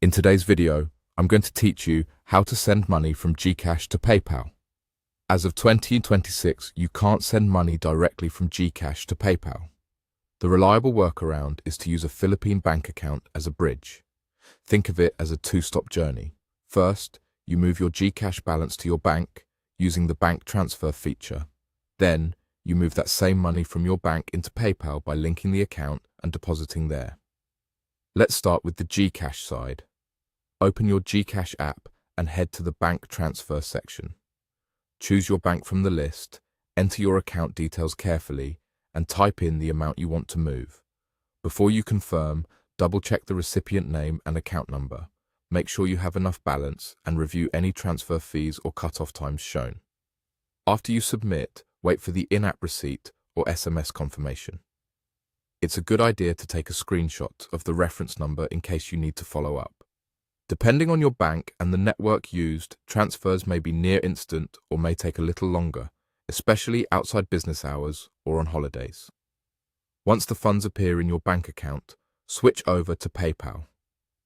In today's video, I'm going to teach you how to send money from GCash to PayPal. As of 2026, you can't send money directly from GCash to PayPal. The reliable workaround is to use a Philippine bank account as a bridge. Think of it as a two-stop journey. First, you move your GCash balance to your bank using the bank transfer feature. Then, you move that same money from your bank into PayPal by linking the account and depositing there. Let's start with the GCash side. Open your GCash app and head to the bank transfer section. Choose your bank from the list, enter your account details carefully, and type in the amount you want to move. Before you confirm, double-check the recipient name and account number. Make sure you have enough balance and review any transfer fees or cut-off times shown. After you submit, wait for the in-app receipt or SMS confirmation. It's a good idea to take a screenshot of the reference number in case you need to follow up. Depending on your bank and the network used, transfers may be near instant or may take a little longer, especially outside business hours or on holidays. Once the funds appear in your bank account, switch over to PayPal.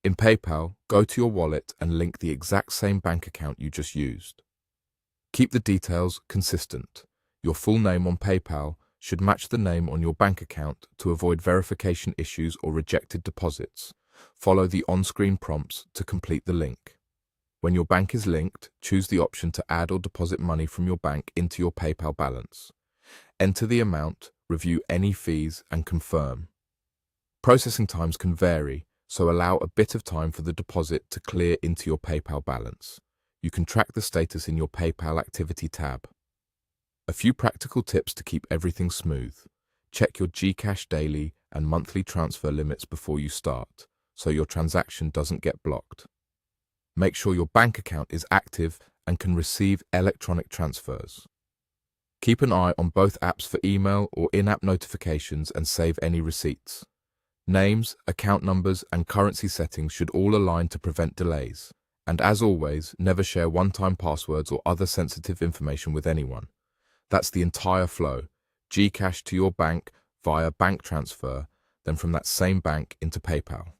In PayPal, go to your wallet and link the exact same bank account you just used. Keep the details consistent. Your full name on PayPal should match the name on your bank account to avoid verification issues or rejected deposits. Follow the on-screen prompts to complete the link. When your bank is linked, choose the option to add or deposit money from your bank into your PayPal balance. Enter the amount, review any fees, and confirm. Processing times can vary, so allow a bit of time for the deposit to clear into your PayPal balance. You can track the status in your PayPal Activity tab. A few practical tips to keep everything smooth. Check your GCash daily and monthly transfer limits before you start, so your transaction doesn't get blocked. Make sure your bank account is active and can receive electronic transfers. Keep an eye on both apps for email or in-app notifications and save any receipts. Names, account numbers, and currency settings should all align to prevent delays. And as always, never share one-time passwords or other sensitive information with anyone. That's the entire flow: GCash to your bank via bank transfer, then from that same bank into PayPal.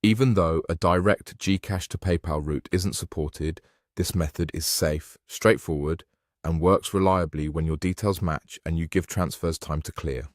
Even though a direct GCash to PayPal route isn't supported, this method is safe, straightforward, and works reliably when your details match and you give transfers time to clear.